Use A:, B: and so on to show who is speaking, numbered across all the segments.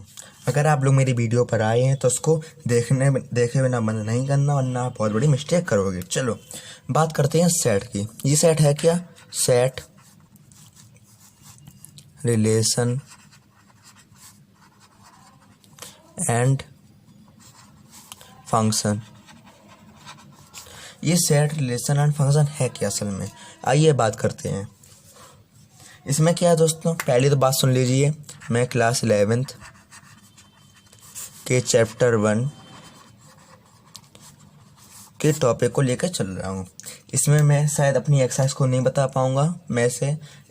A: हूँ। अगर आप लोग मेरी वीडियो पर आए हैं तो उसको देखे बिना बंद नहीं करना, वरना आप बहुत बड़ी मिस्टेक करोगे। चलो बात करते हैं सेट की। ये सेट है क्या? Set relation and function. ये सेट रिलेशन एंड फंक्शन है क्या असल में? आइए बात करते हैं। इसमें क्या है दोस्तों, पहली तो बात सुन लीजिए। मैं क्लास 11th के चैप्टर 1 के टॉपिक को लेकर चल रहा हूँ। इसमें मैं शायद अपनी एक्सरसाइज को नहीं बता पाऊँगा।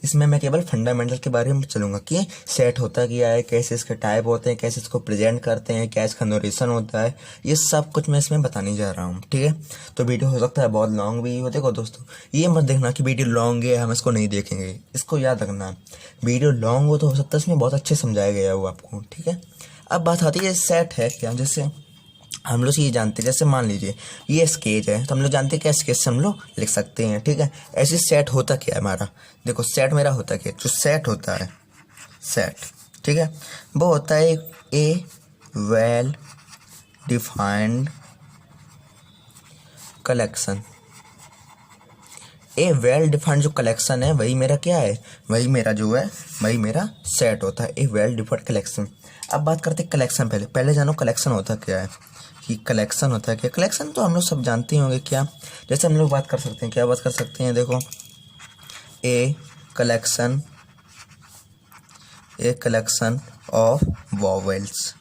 A: इसमें मैं केवल फंडामेंटल के बारे में चलूँगा कि सेट होता क्या है, कैसे इसके टाइप होते हैं, कैसे इसको प्रेजेंट करते हैं, क्या इसका नोरेशन होता है, ये सब कुछ मैं इसमें बताने जा रहा हूँ। ठीक है, तो वीडियो हो सकता है बहुत लॉन्ग भी हो। देखो दोस्तों, ये मत देखना कि वीडियो लॉन्ग है हम इसको नहीं देखेंगे। इसको याद रखना, वीडियो लॉन्ग हो तो हो सकता है इसमें बहुत अच्छे समझाया गया हो आपको। ठीक है, अब बात आती है सेट है क्या। जैसे हम लोग ये जानते हैं, जैसे मान लीजिए ये स्केच है, तो हम लोग जानते हैं क्या स्केच से हम लोग लिख सकते हैं। ठीक है, ऐसे सेट होता क्या है हमारा। देखो सेट मेरा होता क्या है, जो सेट होता है सेट, ठीक है, वो होता है ए वेल डिफाइंड कलेक्शन। ए वेल डिफाइंड जो कलेक्शन है वही मेरा क्या है, वही मेरा सेट होता है, ए वेल डिफाइंड कलेक्शन। अब बात करते हैं कलेक्शन। पहले जानो कलेक्शन होता क्या है, कि कलेक्शन होता है क्या। कलेक्शन तो हम लोग सब जानते ही होंगे क्या। जैसे हम लोग बात कर सकते हैं, क्या बात कर सकते हैं, देखो a collection of vowels.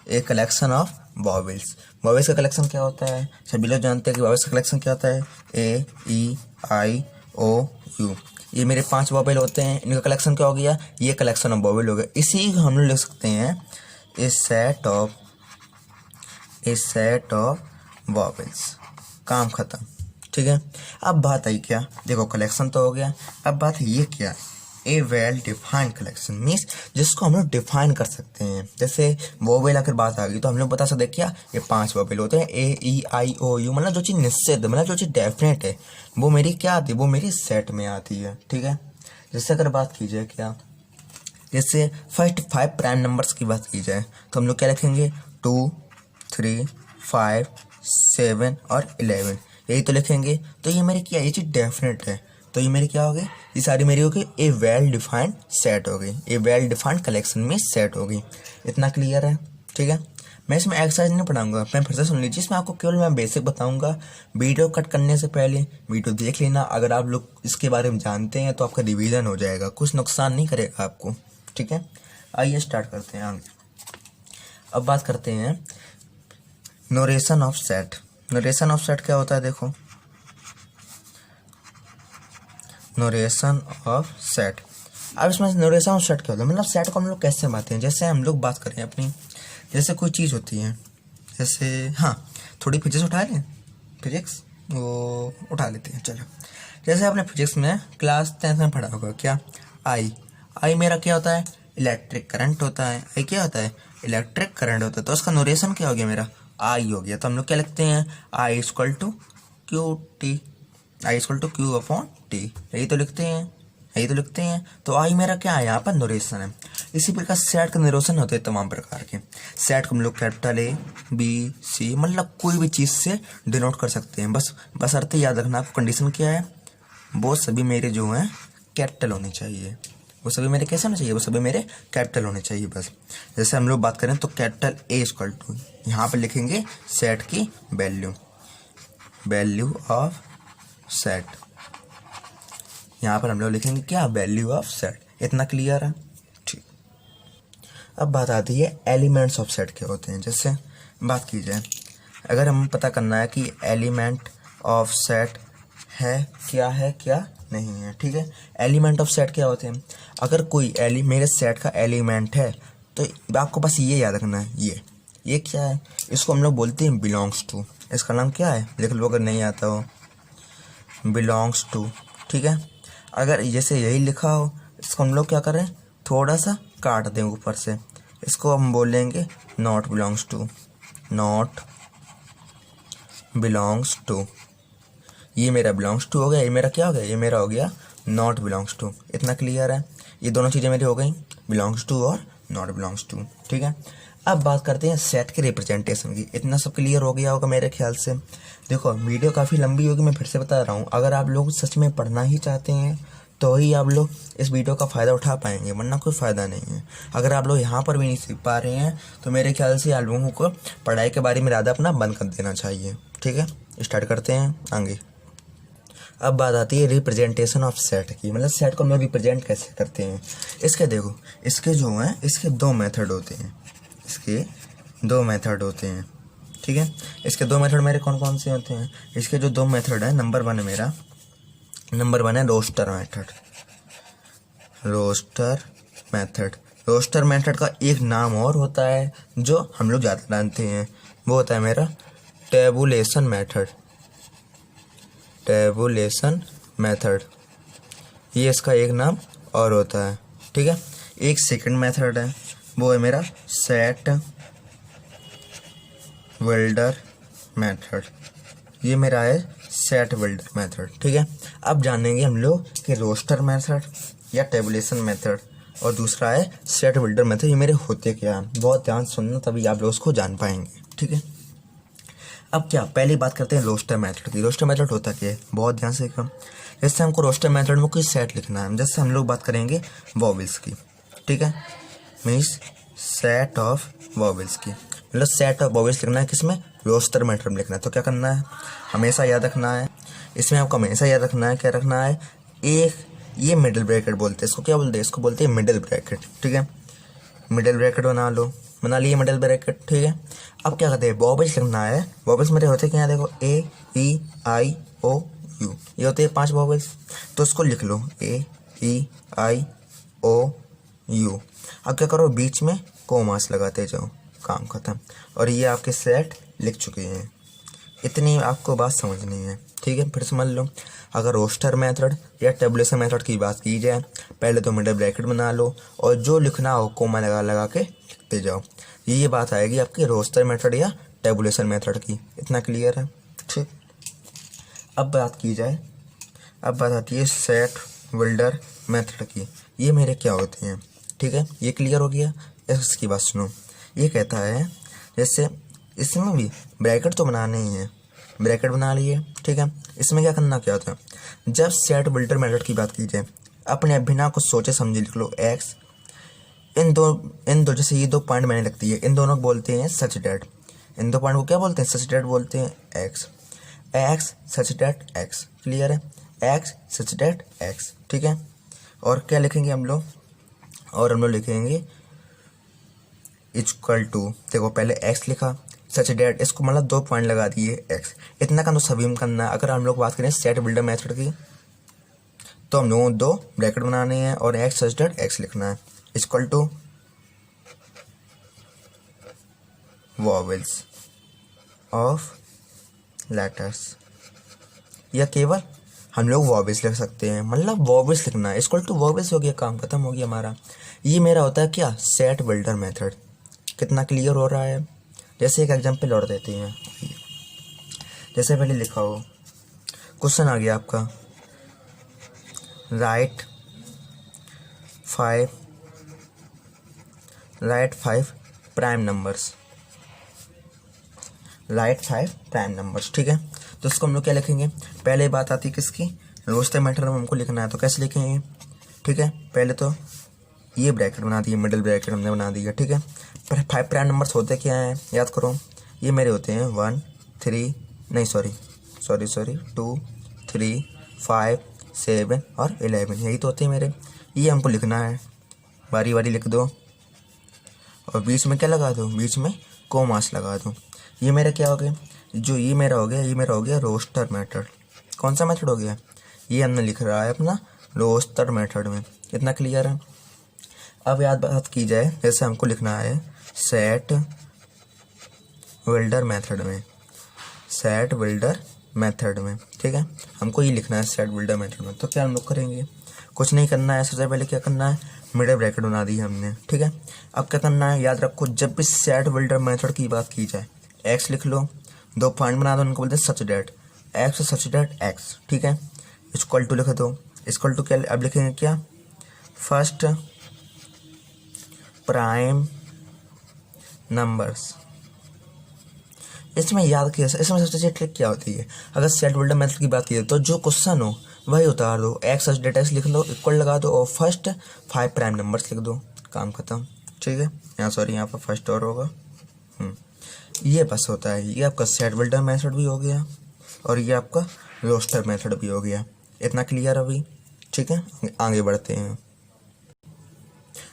A: A collection of vowels. Vowels का कलेक्शन क्या होता है, सभी लोग जानते हैं कि वॉवेल्स का कलेक्शन क्या होता है, ए ई आई ओ यू। ये मेरे 5 वॉवेल होते हैं, इनका कलेक्शन क्या हो गया, ये कलेक्शन ऑफ वॉवेल हो गया। इसी को हम लोग लिख सकते हैं ए सेट ऑफ वॉवेल्स। काम खत्म। ठीक है, अब बात आई क्या, देखो कलेक्शन तो हो गया। अब बात ये क्या, ए वेल डिफाइंड कलेक्शन मीन्स जिसको हम लोग डिफाइन कर सकते हैं। जैसे वोवेल अगर बात आ गई तो हम लोग बता सकते हैं क्या, ये 5 वोवेल होते हैं, ए ई आई ओ यू। मतलब जो चीज़ निश्चित, मतलब जो चीज़ डेफिनेट है, वो मेरी क्या आती है, वो मेरी सेट में आती है। ठीक है, जैसे अगर बात की जाए क्या, जैसे फर्स्ट 5 प्राइम नंबर्स की बात की जाए तो हम लोग क्या लिखेंगे, 2 3 5 7 और 11, यही तो लिखेंगे। तो ये मेरी क्या, ये चीज़ डेफिनेट है, तो ये मेरी क्या हो गई, ये सारी मेरी हो गई ए वेल डिफाइंड सेट हो गई, ए वेल डिफाइंड कलेक्शन में सेट हो गई। इतना क्लियर है। ठीक है, मैं इसमें एक्सरसाइज नहीं पढ़ाऊंगा, मैं फिर से सुन लीजिए। इसमें आपको केवल मैं बेसिक बताऊंगा। वीडियो कट करने से पहले वीडियो देख लेना। अगर आप लोग इसके बारे में जानते हैं तो आपका रिवीजन हो जाएगा, कुछ नुकसान नहीं करेगा आपको। ठीक है, आइए स्टार्ट करते हैं आगे। अब बात करते हैं नोरेशन ऑफ सेट। नोरेशन ऑफ सेट क्या होता है, देखो नोरेशन ऑफ सेट। अब इसमें नोरेशन ऑफ सेट क्या होता है, मतलब सेट को हम लोग कैसे बांटते हैं। जैसे हम लोग बात करें अपनी, जैसे कोई चीज़ होती है, जैसे हाँ थोड़ी फिजिक्स उठा लें, फिजिक्स वो उठा लेते हैं। चलो, जैसे आपने फिजिक्स में क्लास 10th में पढ़ा होगा क्या, आई मेरा क्या होता है, इलेक्ट्रिक करंट होता है। आई क्या होता है, इलेक्ट्रिक करंट होता है। तो उसका नोरेशन क्या हो गया, मेरा आई हो गया। तो हम लोग क्या लिखते हैं, I equal to Q T, I equal to Q upon T, यही तो लिखते हैं। तो आई मेरा क्या है, यहाँ पर नोरेशन है। इसी प्रकार सेट का नोरेशन होते हैं तमाम प्रकार के। सेट को हम लोग कैपिटल ए बी सी, मतलब कोई भी चीज़ से डिनोट कर सकते हैं। बस अर्थ याद रखना आपको, कंडीशन क्या है, वो सभी मेरे जो हैं कैपिटल होने चाहिए। वो सभी मेरे कैसे होने चाहिए, वो सभी मेरे कैपिटल होने चाहिए बस। जैसे हम लोग बात करें तो कैपिटल ए इक्वल टू, यहाँ पर लिखेंगे सेट की वैल्यू ऑफ सेट। यहाँ पर हम लोग लिखेंगे क्या, वैल्यू ऑफ सेट। इतना क्लियर है। ठीक, अब बात आती है एलिमेंट्स ऑफ सेट क्या होते हैं। जैसे बात की जाए, अगर हमें पता करना है कि एलिमेंट ऑफ सेट है क्या नहीं है। ठीक है, एलिमेंट ऑफ सेट क्या होते हैं, अगर कोई मेरे सेट का एलिमेंट है तो आपको बस ये याद रखना है, ये क्या है, इसको हम लोग बोलते हैं बिलोंग्स टू। इसका नाम क्या है, लिख लो अगर नहीं आता हो, बिलोंग्स टू। ठीक है, अगर जैसे यही लिखा हो, इसको हम लोग क्या करें, थोड़ा सा काट दें ऊपर से, इसको हम बोलेंगे नॉट बिलोंग्स टू। ये मेरा बिलोंग्स टू हो गया, ये मेरा क्या हो गया, ये मेरा हो गया नॉट बिलोंग्स टू। इतना क्लियर है। ये दोनों चीज़ें मेरी हो गई, बिलोंग्स टू और नॉट बिलोंग्स टू। ठीक है, अब बात करते हैं सेट के रिप्रेजेंटेशन की। इतना सब क्लियर हो गया होगा मेरे ख्याल से। देखो वीडियो काफ़ी लंबी होगी, मैं फिर से बता रहा हूँ, अगर आप लोग सच में पढ़ना ही चाहते हैं तो ही आप लोग इस वीडियो का फ़ायदा उठा पाएंगे, वरना कोई फ़ायदा नहीं है। अगर आप लोग यहाँ पर भी नहीं सीख पा रहे हैं तो मेरे ख्याल से आप लोगों को पढ़ाई के बारे में ज़्यादा अपना बंद कर देना चाहिए। ठीक है, स्टार्ट करते हैं आगे। अब बात आती है रिप्रेजेंटेशन ऑफ सेट की, मतलब सेट को हम लोग रिप्रेजेंट कैसे करते हैं। इसके देखो, इसके जो हैं इसके दो मेथड होते हैं, इसके दो मेथड होते हैं। ठीक है, इसके दो मेथड मेरे कौन कौन से होते हैं? इसके जो दो मेथड है, नंबर वन है रोस्टर मेथड। रोस्टर मेथड का एक नाम और होता है जो हम लोग ज़्यादा जानते हैं, वो होता है मेरा टेबुलेशन मेथड। ये इसका एक नाम और होता है। ठीक है, एक सेकंड मेथड है, वो है मेरा सेट बिल्डर मेथड। ये मेरा है सेट बिल्डर मेथड। ठीक है, अब जानेंगे हम लोग कि रोस्टर मेथड या टेबुलेशन मेथड और दूसरा है सेट बिल्डर मेथड, ये मेरे होते क्या हैं। बहुत ध्यान सुनना, तभी आप लोग उसको जान पाएंगे। ठीक है, अब क्या पहली बात करते हैं रोस्टर मेथड की। रोस्टर मेथड होता क्या है, बहुत ध्यान से देखो। जैसे हमको रोस्टर मेथड में कोई सेट लिखना है, जैसे हम लोग बात करेंगे वॉवेल्स की। ठीक है, मीन्स सेट ऑफ वॉवेल्स की, मतलब सेट ऑफ वॉवेल्स लिखना है किसमें? रोस्टर मेथड में लिखना है। तो क्या करना है, हमेशा याद रखना है, इसमें आपको हमेशा याद रखना है, क्या रखना है, एक ये मिडिल ब्रैकेट बोलते हैं इसको। क्या बोलते हैं इसको? बोलते हैं मिडिल ब्रैकेट। ठीक है, मिडिल ब्रैकेट बना लिए मिडिल ब्रैकेट। ठीक है, अब क्या कहते हैं, वॉवेल्स लिखना है। वॉवेल्स मेरे होते क्या है, देखो ए ई आई ओ यू, ये होते हैं 5 वॉवेल्स। तो इसको लिख लो ए ई आई ओ यू। अब क्या करो, बीच में कोमास लगाते जाओ, काम खत्म। और ये आपके सेट लिख चुके हैं। इतनी आपको बात समझनी है। ठीक है, फिर समझ लो, अगर रोस्टर मेथड या टेबुलेशन मेथड की बात की जाए, पहले तो मिडिल ब्रैकेट बना लो और जो लिखना हो कोमा लगा लगा के लिखते जाओ। ये बात आएगी आपकी रोस्टर मेथड या टेबुलेशन मेथड की। इतना क्लियर है? ठीक, अब बात की जाए, अब बात आती है सेट बिल्डर मेथड की। ये मेरे क्या होते हैं? ठीक है, ये क्लियर हो गया। इसकी बात सुनो, ये कहता है जैसे इसमें भी ब्रैकेट तो बनाने ही है, ब्रैकेट बना लिए। ठीक है, इसमें क्या करना क्या होता है, जब सेट बिल्डर मेथड की बात की जाए, अपने बिना कुछ सोचे समझे लिख लो एक्स। इन दो जैसे ये 2 पॉइंट मैंने लिख दिए, इन दोनों को बोलते हैं सच डेट। इन 2 पॉइंट को क्या बोलते हैं? सच डेट बोलते हैं। X such that x. Clear है? X such that x. ठीक है, और क्या लिखेंगे हम लोग? और हम लोग लिखेंगे इक्वल टू, देखो पहले एक्स लिखा, सच डेट, इसको मतलब 2 पॉइंट लगा दिए एक्स। इतना का तो सभी में करना है। अगर हम लोग बात करें सेट बिल्डर मेथड की, तो हम लोगों को 2 ब्रैकेट बनाने हैं और एक्स सच डेट एक्स लिखना है, equal to vowels of letters, या केवल हम लोग वॉवेल्स लिख सकते हैं, मतलब वॉवेल्स लिखना है, इक्वल टू वॉवेल्स हो गया, काम खत्म हो गया हमारा। ये मेरा होता है क्या, सेट बिल्डर मेथड। कितना क्लियर हो रहा है? जैसे एक एग्जाम्पल और देते हैं, जैसे पहले लिखा हो, क्वेश्चन आ गया आपका, right 5 prime numbers, right 5 prime numbers. ठीक है, तो इसको हम लोग क्या लिखेंगे? पहले बात आती है किसकी, रोस्टर मेथड में हमको लिखना है, तो कैसे लिखेंगे? ठीक है, पहले तो ये ब्रैकेट बना दिए, मिडिल ब्रैकेट हमने बना दिया। ठीक है, 5 प्राइम नंबर्स होते क्या हैं, याद करो, ये मेरे होते हैं 1 3 नहीं सॉरी 2 3 5 7 और 11, यही तो होते हैं मेरे। ये हमको लिखना है, बारी बारी लिख दो, और बीच में क्या लगा दो, बीच में कोमास लगा दो। ये मेरा क्या हो गया, जो ये मेरा हो गया रोस्टर मेथड। कौन सा मेथड हो गया? ये हमने लिख रहा है अपना रोस्टर मेथड में। इतना क्लियर है? अब याद बात की जाए, जैसे हमको लिखना है सेट बिल्डर मेथड में। ठीक है, हमको ये लिखना है सेट बिल्डर मेथड में। तो क्या हम लोग करेंगे, कुछ नहीं करना है, सबसे पहले क्या करना है, मिडिल ब्रैकेट बना दी हमने। ठीक है, अब क्या करना है, याद रखो, जब भी सेट बिल्डर मेथड की बात की जाए, एक्स लिख लो, 2 पॉइंट बना दो, उनको बोलते हैं सच that x, such that x. ठीक है, इक्वल टू लिख दो, इक्वल टू क्या अब लिखेंगे, क्या फर्स्ट प्राइम नंबर्स। इसमें याद किया, इसमें सबसे अच्छी ट्रिक क्या होती है, अगर सेट बिल्डर मेथड की बात की तो जो क्वेश्चन हो वही उतार दो, एक्स डेटा लिख लो, इक्वल लगा दो और फर्स्ट 5 प्राइम नंबर्स लिख दो, काम खत्म। ठीक है, यहाँ सॉरी यहाँ पर फर्स्ट और होगा। ये बस होता है, ये आपका सेट बिल्डर मेथड भी हो गया और ये आपका रोस्टर मेथड भी हो गया। इतना क्लियर अभी? ठीक है, आगे बढ़ते हैं।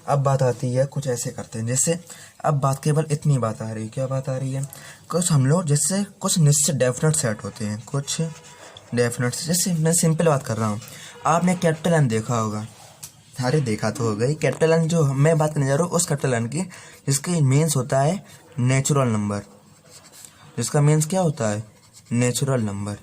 A: अब बात आती है, कुछ ऐसे करते हैं जैसे, अब बात केवल इतनी बात आ रही है, क्या बात आ रही है, कुछ हम लोग जैसे कुछ निश्चित डेफिनेट सेट होते हैं, कुछ डेफिनेट, जैसे मैं सिंपल बात कर रहा हूँ, आपने कैपिटल एन देखा होगा, अरे देखा तो हो गई, कैपिटल एन जो मैं बात करने जा रहा हूँ उस कैपिटल एन की जिसके मीन्स होता है नेचुरल नंबर, जिसका मीन्स क्या होता है, नेचुरल नंबर,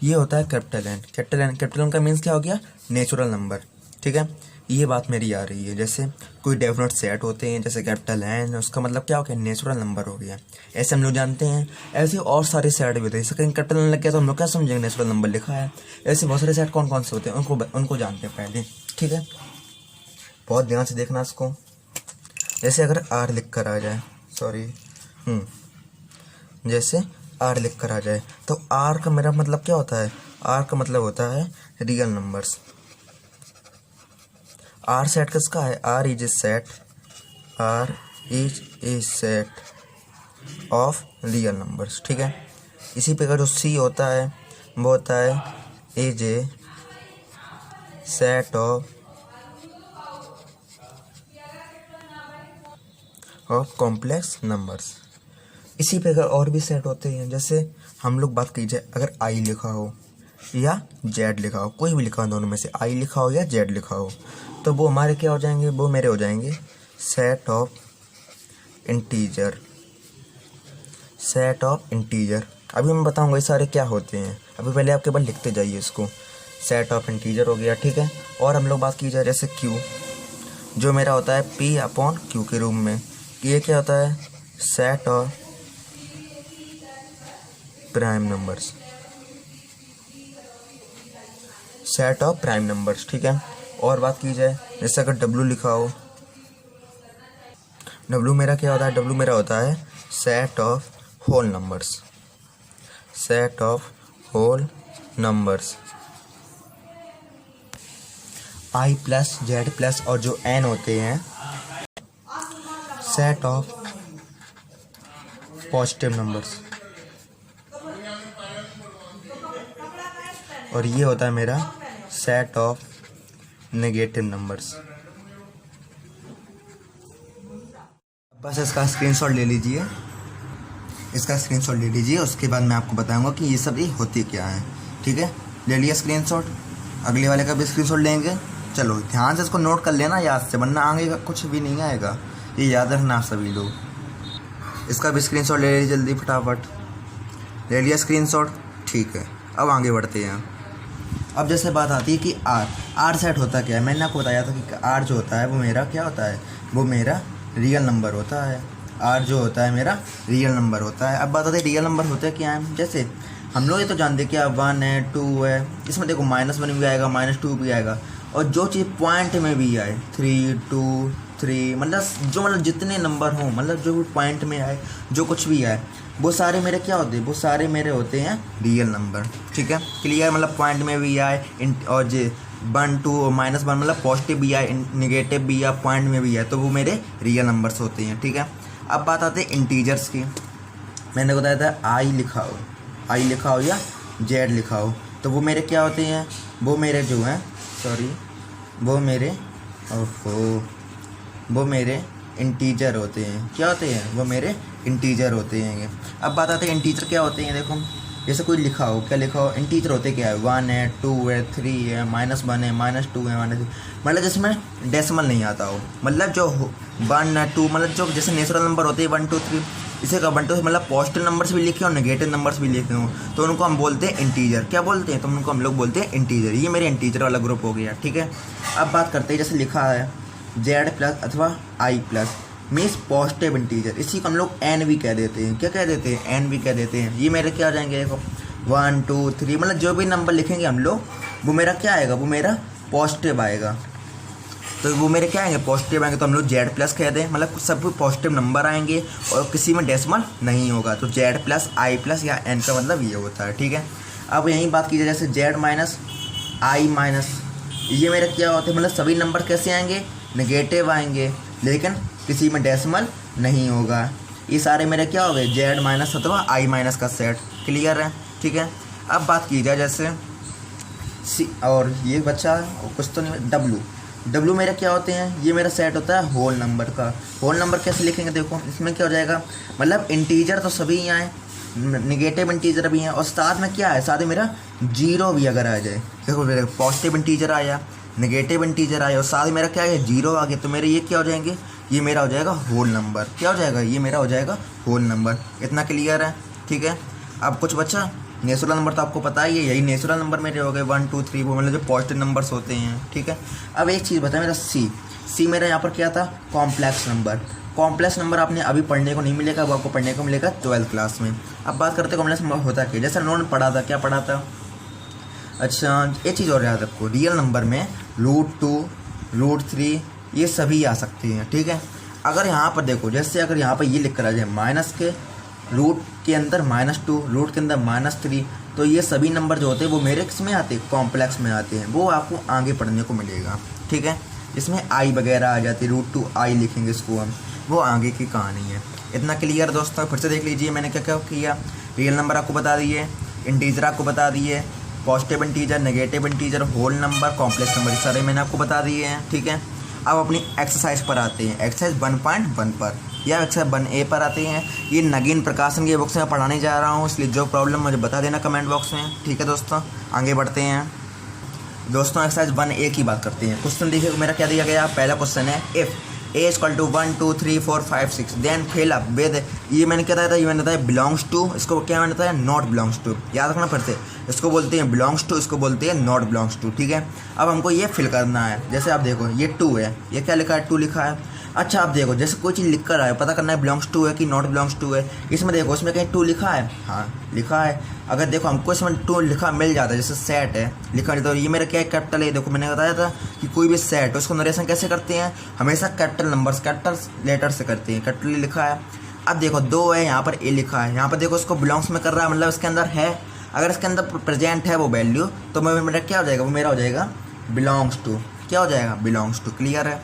A: ये होता है कैपिटल एन। कैपिटल एन का मीन्स क्या हो गया, नेचुरल नंबर। ठीक है, ये बात मेरी आ रही है, जैसे कोई डेफिनेट सेट होते हैं जैसे कैपिटल एन, उसका मतलब क्या हो गया, नेचुरल नंबर हो गया, ऐसे हम लोग जानते हैं। ऐसे और सारे सेट भी होते हैं, जैसे कहीं कैपिटल एन लग गया तो हम लोग क्या समझेंगे, नेचुरल नंबर लिखा है। ऐसे बहुत सारे सेट कौन कौन से होते हैं उनको जानते हैं पहले। ठीक है, बहुत ध्यान से देखना इसको। जैसे अगर आर लिख कर आ जाए, सॉरी जैसे आर लिख कर आ जाए तो आर का मेरा मतलब क्या होता है, आर का मतलब होता है रियल नंबर्स। आर सेट किसका है, R is a set of real numbers. ठीक है, इसी प्रकार जो सी होता है वो होता है is a set of complex numbers. इसी प्रकार और भी सेट होते हैं, जैसे हम लोग बात कीजिए, अगर आई लिखा हो या जेड लिखा हो, कोई भी लिखा हो, दोनों में से आई लिखा हो या जेड लिखा हो, तो वो हमारे क्या हो जाएंगे, वो मेरे हो जाएंगे set of integer. Set of integer, अभी मैं बताऊंगा ये सारे क्या होते हैं, अभी पहले आप केवल लिखते जाइए इसको। सेट ऑफ इंटीजर हो गया। ठीक है, और हम लोग बात की जाए जैसे क्यू, जो मेरा होता है पी अपॉन क्यू के रूप में, ये क्या होता है, set of prime numbers, set of prime numbers. ठीक है, और बात की जाए जैसे अगर डब्लू लिखा हो, डब्लू मेरा क्या होता है, डब्लू मेरा होता है set of whole numbers, set of whole numbers. I plus Z plus और जो एन होते हैं सेट ऑफ पॉजिटिव नंबर्स, और ये होता है मेरा सेट ऑफ नेगेटिव नंबर्स। बस इसका स्क्रीनशॉट ले लीजिए, इसका स्क्रीनशॉट ले लीजिए, उसके बाद मैं आपको बताऊंगा कि ये सब ये होती क्या है। ठीक है, ले लिया स्क्रीनशॉट, अगले वाले का भी स्क्रीनशॉट लेंगे। चलो ध्यान से इसको नोट कर लेना याद से, वरना आगे का कुछ भी नहीं आएगा, ये याद रखना आप सभी लोग। इसका भी स्क्रीनशॉट ले लीजिए जल्दी फटाफट, ले लिया स्क्रीनशॉट। ठीक है, अब आगे बढ़ते हैं। अब जैसे बात आती है कि आर सेट होता क्या है, मैंने आपको बताया था कि आर जो होता है वो मेरा क्या होता है, वो मेरा रियल नंबर होता है। आर जो होता है मेरा रियल नंबर होता है। अब बात आती है रियल नंबर होते क्या है, जैसे हम लोग ये तो जानते हैं क्या 1 है 2 है, इसमें देखो -1 भी आएगा -2 भी आएगा, और जो चीज़ पॉइंट में भी आए 3 2 3 मतलब जितने नंबर हों, मतलब जो पॉइंट में आए, जो कुछ भी आए, वो सारे मेरे क्या होते हैं, वो सारे मेरे होते हैं रियल नंबर। ठीक है, क्लियर, मतलब पॉइंट में भी आए और जो 1 2 -1 मतलब पॉजिटिव भी आए, निगेटिव भी आए, पॉइंट में भी आए, तो वो मेरे रियल नंबर्स होते हैं। ठीक है, अब बात आती है इंटीजर्स की। मैंने बताया था आई लिखा हो या जेड लिखा हो, तो वो मेरे क्या होते हैं, वो मेरे जो हैं वो मेरे इंटीजर होते हैं। क्या होते हैं, वो मेरे इंटीजर होते हैं। अब बात आती है इंटीजर क्या होते हैं। देखो जैसे कोई लिखा हो, क्या लिखा हो, इंटीजर होते क्या है, 1 है 2 है 3 है -1 है -2 है -3, मतलब जिसमें डेसिमल नहीं आता हो, मतलब जो 1 2 मतलब जो जैसे नेचुरल नंबर होते हैं 1 2 3, इसे का 1 2 मतलब पॉजिटिव नंबर्स भी लिखे हो, नेगेटिव नंबर्स भी लिखे हो, तो उनको हम बोलते हैं इंटीजर। क्या बोलते हैं, तो उनको हम लोग बोलते हैं इंटीजर। ये मेरे इंटीजर वाला ग्रुप हो गया। ठीक है, अब बात करते हैं जैसे लिखा है जेड प्लस अथवा आई प्लस मीन्स पॉजिटिव इंटीजर, इसी को हम लोग एन भी कह देते हैं। क्या कह देते हैं, एन भी कह देते हैं। ये मेरे क्या आ जाएंगे, देखो 1 2 3 मतलब जो भी नंबर लिखेंगे हम लोग, वो मेरा क्या आएगा, वो मेरा पॉजिटिव आएगा। तो वो मेरे क्या आएंगे, पॉजिटिव आएंगे, तो हम लोग जेड प्लस कह दें, मतलब सब पॉजिटिव नंबर आएंगे और किसी में डेसिमल नहीं होगा, तो जेड प्लस आई प्लस या एन का मतलब ये होता है, ठीक है। अब यही बात की जाए जैसे जेड माइनस आई माइनस, ये मेरे क्या होते हैं, मतलब सभी नंबर कैसे आएंगे, नेगेटिव आएंगे, लेकिन किसी में डेसिमल नहीं होगा। ये सारे मेरे क्या हो गए, जेड माइनस अथवा आई माइनस का सेट, क्लियर है, ठीक है। अब बात की जाए जैसे सी, और ये बच्चा कुछ तो नहीं, डब्लू मेरे क्या होते हैं, ये मेरा सेट होता है होल नंबर का। होल नंबर कैसे लिखेंगे, देखो इसमें क्या हो जाएगा, मतलब इंटीजर तो सभी यहाँ है, निगेटिव इंटीजर भी हैं, और साथ में क्या है, साथ में मेरा जीरो भी अगर आ जाए, देखो पॉजिटिव इंटीजर आया, नेगेटिव इंटीजर आया और साथ में मेरा क्या है, जीरो आ गया, तो मेरे ये क्या हो जाएंगे, ये मेरा हो जाएगा होल नंबर। क्या हो जाएगा, ये मेरा हो जाएगा होल नंबर। इतना क्लियर है, ठीक है। अब कुछ बच्चा नेचुरल नंबर तो आपको पता ही है, यही नेचुरल नंबर मेरे हो गए 1 2 3, वो मतलब जो पॉजिटिव नंबर्स होते हैं, ठीक है। अब एक चीज़ बताया, मेरा सी मेरा यहाँ पर क्या था, कॉम्प्लेक्स नंबर। कॉम्प्लेक्स नंबर आपने अभी पढ़ने को नहीं मिलेगा, वो आपको पढ़ने को मिलेगा 12th क्लास में। अब बात करते हैं कॉम्प्लेक्स नंबर होता क्या, जैसे उन्होंने पढ़ा था, क्या पढ़ा था, अच्छा एक चीज़ और याद रखो, रियल नंबर में √2 √3 ये सभी आ सकते हैं, ठीक है। अगर यहाँ पर देखो, जैसे अगर यहाँ पर ये लिख कर आ जाए माइनस के रूट के अंदर -2, रूट के अंदर -3, तो ये सभी नंबर जो होते हैं वो मेरे किस में आते हैं, कॉम्प्लेक्स में आते हैं, वो आपको आगे पढ़ने को मिलेगा, ठीक है। इसमें आई वगैरह आ जाती है, √2 आई लिखेंगे इसको हम, वो आगे की कहानी है। इतना क्लियर दोस्तों, फिर से देख लीजिए मैंने क्या क्या किया, रियल नंबर आपको बता दिए, इंटीजर आपको बता दिए, positive integer, negative integer, whole number, complex number, ये सारे मैंने आपको बता दिए हैं, ठीक है। अब अपनी एक्सरसाइज पर आते हैं, एक्सरसाइज 1.1 पर या एक्सरसाइज 1A पर आते हैं। ये नगीन प्रकाशन की बुक से मैं पढ़ाने जा रहा हूँ, इसलिए जो प्रॉब्लम मुझे बता देना कमेंट बॉक्स में, ठीक है दोस्तों। आगे बढ़ते हैं दोस्तों, एक्सरसाइज 1A की बात करते हैं। क्वेश्चन देखिए मेरा क्या दिया गया, पहला क्वेश्चन है, if A = 1 2 3 4 5 6 then fill up with, ये मैंने क्या बताया था, ये मैंने बताया बिलोंग्स टू, इसको क्या मैंने बताया, नॉट बिलोंग्स टू, याद रखना फिर से, इसको बोलते हैं बिलोंग्स टू, इसको बोलते हैं नॉट बिलोंग्स टू, ठीक है। अब हमको ये फिल करना है, जैसे आप देखो ये 2 है, ये क्या लिखा है, 2 लिखा है। अच्छा आप देखो, जैसे कोई चीज़ लिख कर आए, पता करना है बिलोंग्स टू है कि नॉट बिलोंग्स टू है। इसमें देखो, इसमें कहीं 2 लिखा है, हाँ लिखा है। अगर देखो हमको इसमें 2 लिखा मिल जाता है, जैसे सेट है लिखा है, तो ये मेरा क्या है, कैपिटल है। देखो मैंने बताया था कि कोई भी सेट है उसको नरेशन कैसे करते हैं, हमेशा कैपिटल नंबर्स, कैपिटल लेटर से करते हैं, कैपिटल लिखा है। अब देखो 2 है, यहाँ पर ए लिखा है, यहाँ पर देखो इसको बिलोंग्स में कर रहा है, मतलब इसके अंदर है। अगर इसके अंदर प्रेजेंट है वो वैल्यू, तो मेरा क्या हो जाएगा, वो मेरा हो जाएगा बिलोंग्स टू, क्या हो जाएगा, बिलोंग्स टू, क्लियर है।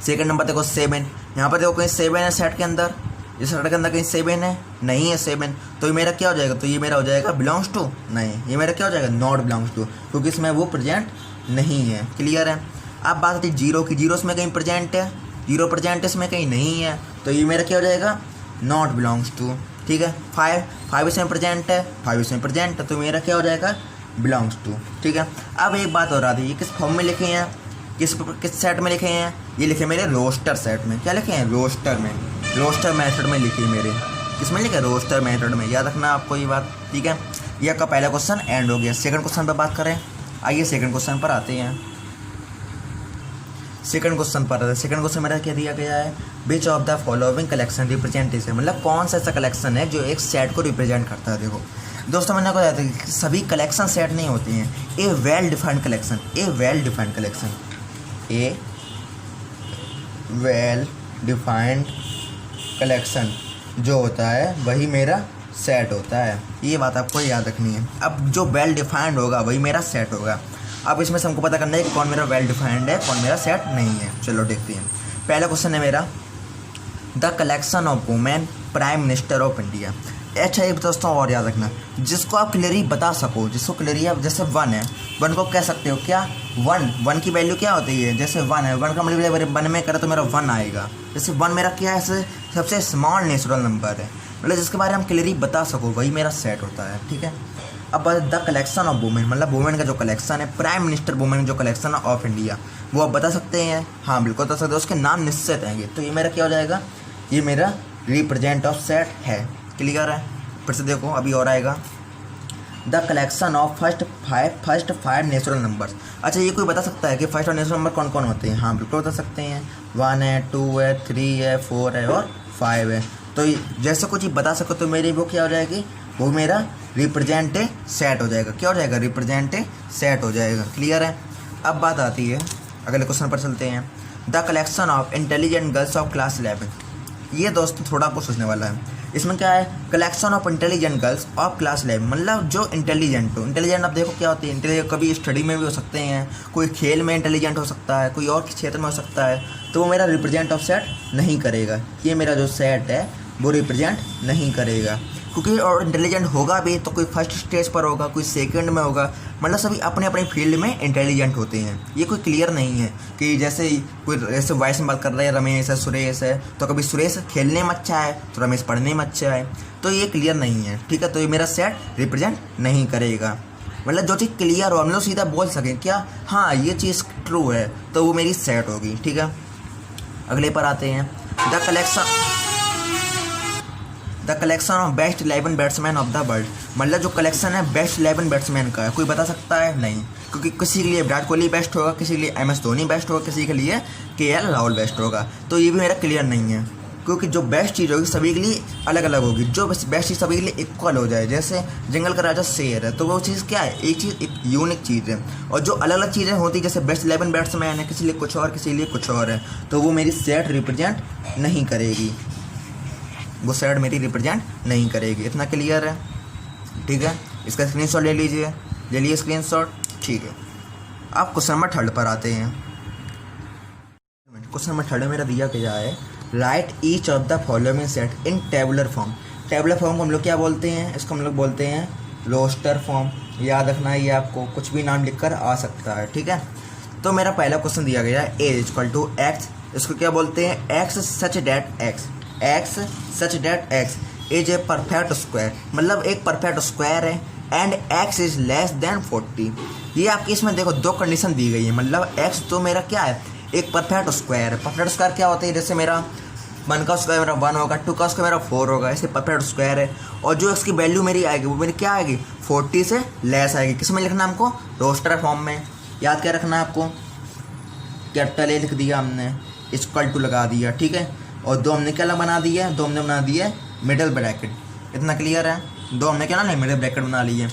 A: सेकंड नंबर देखो 7, यहाँ पर देखो कहीं 7 है सेट के अंदर, इस सेट के अंदर कहीं 7 है, नहीं है 7, तो ये मेरा क्या हो जाएगा, तो ये मेरा हो जाएगा बिलोंग्स टू, नहीं, ये मेरा क्या हो जाएगा, नॉट बिलोंग्स टू, क्योंकि इसमें वो प्रेजेंट नहीं है, क्लियर है। अब बात आती है जीरो की, जीरो इसमें कहीं प्रेजेंट है, जीरो प्रेजेंट इसमें कहीं नहीं है, तो ये मेरा क्या हो जाएगा, नॉट बिलोंग्स टू, ठीक है। 5 इसमें प्रेजेंट है, 5 इसमें प्रेजेंट है, तो मेरा क्या हो जाएगा, बिलोंग्स टू, ठीक है। अब एक बात और आती है, ये किस फॉर्म में लिखे हैं, किस सेट में लिखे हैं, ये लिखे मेरे रोस्टर सेट में, क्या लिखे हैं, रोस्टर में, रोस्टर मेथड में लिखे मेरे, किसमें लिखे, रोस्टर मेथड में, याद रखना आपको ये बात, ठीक है। ये आपका पहला क्वेश्चन एंड हो गया। सेकंड क्वेश्चन पर बात करें, आइए सेकंड क्वेश्चन पर आते हैं। सेकंड क्वेश्चन पर, सेकंड क्वेश्चन मेरा क्या दिया गया है, which of the following collection representation, मतलब कौन सा ऐसा कलेक्शन है जो एक सेट को रिप्रेजेंट करता है। देखो दोस्तों मैंने आपको बताया था कि सभी कलेक्शन सेट नहीं होते हैं, ए वेल डिफाइंड कलेक्शन, ए वेल डिफाइंड कलेक्शन, ए वेल डिफाइंड कलेक्शन जो होता है वही मेरा सेट होता है, ये बात आपको याद रखनी है। अब जो वेल डिफाइंड होगा वही मेरा सेट होगा। अब इसमें से हमको पता करना है कि कौन मेरा वेल डिफाइंड है, कौन मेरा सेट नहीं है। चलो देखते हैं। पहला क्वेश्चन है मेरा, the collection of women prime minister of India. अच्छा एक दोस्तों और याद रखना, जिसको आप क्लियरली बता सको, जिसको क्लियरली आप, जैसे 1 है, 1 को कह सकते हो क्या, 1 की वैल्यू क्या होती है, जैसे 1 है, 1 का मल्टीप्लाई 1 में करे तो मेरा 1 आएगा। जैसे 1 मेरा क्या है, सबसे स्मॉल नेचुरल नंबर है, मतलब जिसके बारे में हम क्लियरली बता सको वही मेरा सेट होता है, ठीक है। अब द कलेक्शन ऑफ वुमेन, मतलब वुमेन का जो कलेक्शन है, प्राइम मिनिस्टर वुमेन जो कलेक्शन ऑफ इंडिया, वो आप बता सकते हैं, हाँ बिल्कुल बता सकते हो, उसके नाम निश्चित आएंगे, तो ये मेरा क्या हो जाएगा, ये मेरा रिप्रेजेंट ऑफ सेट है, क्लियर है। फिर से देखो अभी और आएगा, the collection of first five natural numbers. अच्छा ये कोई बता सकता है कि फर्स्ट और नेचुरल नंबर कौन कौन होते हैं, हाँ बिल्कुल बता सकते हैं, 1 है, 2 है, 3 है, 4 है और 5 है। तो जैसे कुछ बता सको तो मेरी वो क्या हो जाएगी, वो मेरा रिप्रेजेंट सेट हो जाएगा, क्या हो जाएगा, रिप्रेजेंट सेट हो जाएगा, क्लियर है। अब बात आती है, अगले क्वेश्चन पर चलते हैं। The collection of intelligent girls of class 11। ये दोस्तों थोड़ा आपको सोचने वाला है। इसमें क्या है, collection of intelligent girls of class 11, मतलब जो इंटेलिजेंट हो। इंटेलिजेंट आप देखो क्या होती है, इंटेलिजेंट कभी स्टडी में भी हो सकते हैं, कोई खेल में इंटेलिजेंट हो सकता है, कोई और क्षेत्र में हो सकता है, तो वो मेरा रिप्रेजेंट ऑफ सेट नहीं करेगा। ये मेरा जो सेट है वो रिप्रेजेंट नहीं करेगा, क्योंकि और इंटेलिजेंट होगा भी तो कोई फर्स्ट स्टेज पर होगा, कोई सेकंड में होगा, मतलब सभी अपने अपने फील्ड में इंटेलिजेंट होते हैं। ये कोई क्लियर नहीं है कि जैसे कोई ऐसे वॉइस में बात कर रहा है, रमेश है, सुरेश है, तो कभी सुरेश खेलने में अच्छा है तो रमेश पढ़ने में अच्छा है, तो ये क्लियर नहीं है। ठीक है, तो ये मेरा सेट रिप्रेजेंट नहीं करेगा। मतलब जो चीज़ क्लियर हो, हम लोग सीधा बोल सकें क्या हाँ ये चीज़ ट्रू है, तो वो मेरी सेट होगी। ठीक है, अगले पर आते हैं। The collection of best 11 batsman of the world, मतलब जो कलेक्शन है बेस्ट 11 बैट्समैन का है, कोई बता सकता है? नहीं, क्योंकि किसी के लिए विराट कोहली बेस्ट होगा, किसी के लिए MS धोनी बेस्ट होगा, किसी के लिए KL राहुल बेस्ट होगा, तो ये भी मेरा क्लियर नहीं है। क्योंकि जो बेस्ट चीज़ होगी सभी के लिए अलग अलग होगी, जो बेस्ट चीज़ सभी के लिए इक्वल हो जाए। जैसे जंगल का राजा शेर है, तो वो चीज़ क्या है, एक चीज़ एक यूनिक चीज़ है। और जो अलग अलग चीज़ें होती जैसे बेस्ट 11 बैट्समैन है, किसी लिए कुछ और, किसी लिए कुछ और है, तो वो मेरी सेट रिप्रेजेंट नहीं करेगी, वो सेट मेरी रिप्रेजेंट नहीं करेगी। इतना क्लियर है? ठीक है, इसका स्क्रीनशॉट ले लीजिए, ले लिए स्क्रीनशॉट। ठीक है, आप क्वेश्चन नंबर 3 पर आते हैं। क्वेश्चन नंबर 3 मेरा दिया गया है, right each of the following set in tabular form. Tabular form को हम लोग क्या बोलते हैं? इसको हम लोग बोलते हैं रोस्टर फॉर्म। याद रखना है, ये आपको कुछ भी नाम लिखकर आ सकता है। ठीक है, तो मेरा पहला क्वेश्चन दिया गया है ए इक्वल टू एक्स, इसको क्या बोलते हैं? X such that x is a perfect square, मतलब एक परफेक्ट स्क्वायर है, and x is less than 40। ये आपकी इसमें देखो दो कंडीशन दी गई है, मतलब एक्स तो मेरा क्या है, एक परफेक्ट स्क्वायर है। परफेक्ट स्क्वायर क्या होता है, जैसे मेरा 1 का स्क्वायर मेरा 1 होगा, 2 का स्क्वायर मेरा 4 होगा, ऐसे परफेक्ट स्क्वायर है। और जो इसकी वैल्यू मेरी आएगी वो मेरी क्या आएगी, 40 से लेस आएगी। किस में लिखना हमको? रोस्टर फॉर्म में। याद क्या रखना है आपको? कैपिटल ए लिख दिया हमने, इक्वल टू लगा दिया। ठीक है, और दो हमने क्या बना दिया, दो हमने बना दिया मिडल ब्रैकेट। इतना क्लियर है? दो हमने क्या ना मिडल ब्रैकेट बना लिए।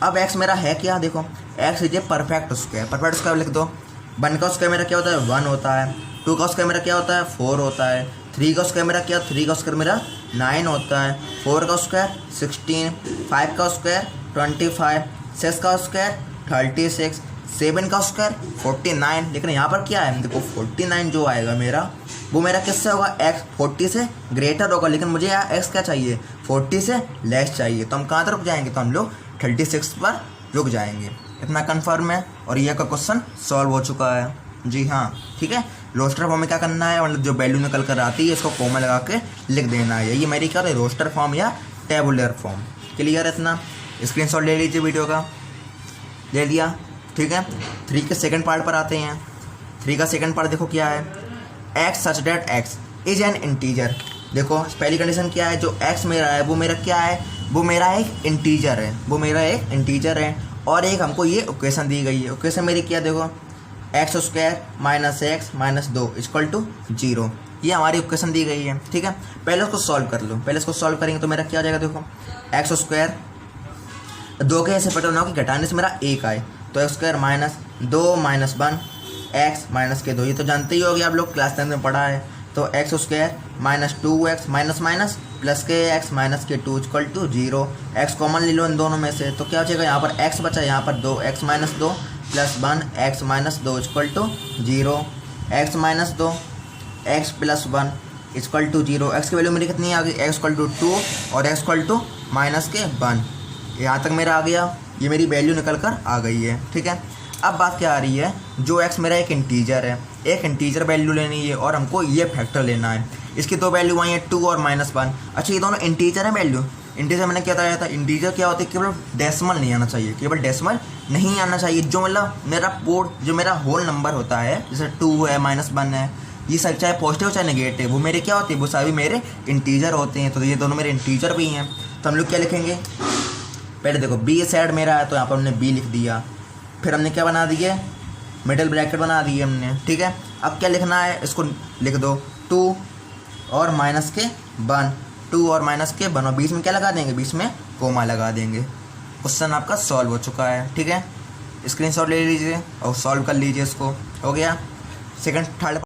A: अब एक्स मेरा है क्या, देखो x is a perfect square. Perfect square लिख दो। 1 का स्क्वायर मेरा क्या होता है, 1 होता है। 2 का स्क्वायर मेरा क्या होता है, 4 होता है। 3 का स्क्वायर मेरा क्या, 3 का स्क्वायर मेरा 9 होता है। 4 का स्क्वायर 16, 5 का स्क्वायर 25, 6 का स्क्वायर 36, 7 का स्क्वायर 49। लेकिन यहाँ पर क्या है, देखो 49 जो आएगा मेरा वो मेरा किससे होगा, एक्स 40 से ग्रेटर होगा, लेकिन मुझे यहाँ एक्स क्या चाहिए, 40 से लेस चाहिए। तो हम कहाँ तक रुक जाएंगे, तो हम लोग 36 पर रुक जाएंगे। इतना कन्फर्म है, और यह का क्वेश्चन सॉल्व हो चुका है। जी हाँ, ठीक है। रोस्टर फॉर्म में क्या करना है, मतलब जो वैल्यू निकल कर आती है इसको कोमा लगा के लिख देना है। ये मेरी क्या है, रोस्टर फॉर्म या टेबुलर फॉर्म। क्लियर है? इतना स्क्रीनशॉट ले लीजिए वीडियो का, ले लिया। ठीक है, 3 के सेकंड पार्ट पर आते हैं। 3 का सेकंड पार्ट देखो क्या है, x such that x is an integer. देखो पहली कंडीशन क्या है, जो एक्स मेरा है वो मेरा क्या है, वो मेरा एक इंटीजर है, वो मेरा एक इंटीजर है। और एक हमको ये इक्वेशन दी गई है, इक्वेशन मेरी क्या, देखो x square minus x minus 2 equal to 0। ये हमारी इक्वेशन दी गई है। ठीक है, पहले उसको सॉल्व कर लो। पहले इसको सॉल्व करेंगे तो मेरा क्या आ जाएगा, देखो एक्स स्क्वायर 2 के ऐसे पैटर्न हो कि घटाने से मेरा 1 आए, तो x square minus 2 minus 1 x minus के 2। ये तो जानते ही होगे आप लोग, क्लास 10 में पढ़ा है। तो x square minus 2x minus minus plus के एक्स माइनस के 2 इक्वल टू 0। एक्स कॉमन ले लो इन दोनों में से, तो क्या हो जाएगा, यहाँ पर एक्स बचा, यहाँ पर 2x minus 2 plus 1 x minus 2 equal to 0। X minus 2 x plus 1 equal to 0। X की वैल्यू मेरी कितनी आ गई, एक्स इक्वल टू 2 और एक्स इक्वल टू माइनस के 1। यहाँ तक मेरा आ गया, ये मेरी वैल्यू निकल कर आ गई है। ठीक है, अब बात क्या आ रही है, जो एक्स मेरा एक इंटीजर है, एक इंटीजर वैल्यू लेनी है और हमको ये फैक्टर लेना है। इसकी दो वैल्यू आई है 2 और -1। अच्छा, ये दोनों इंटीजर है वैल्यू। इंटीजर मैंने क्या बताया था, इंटीजर क्या होता है, केवल डेसिमल नहीं आना चाहिए, केवल डेसिमल नहीं आना चाहिए। जो मतलब मेरा पोर्ट, जो मेरा होल नंबर होता है, जैसे 2 है -1 है, ये सब चाहे पॉजिटिव चाहे नेगेटिव, वो मेरे क्या होते हैं, वो सभी मेरे इंटीजर होते हैं। तो ये दोनों मेरे इंटीजर भी हैं। तो हम लोग क्या लिखेंगे, पहले देखो बी साइड मेरा है तो यहाँ पर हमने बी लिख दिया, फिर हमने क्या बना दिए, मिडिल ब्रैकेट बना दिए हमने। ठीक है, अब क्या लिखना है, इसको लिख दो 2 और माइनस के 1, 2 और माइनस के 1, और बीच में क्या लगा देंगे, बीच में कोमा लगा देंगे। क्वेश्चन आपका सॉल्व हो चुका है। ठीक है, स्क्रीनशॉट ले लीजिए और सॉल्व कर लीजिए इसको। हो गया, सेकंड थर्ड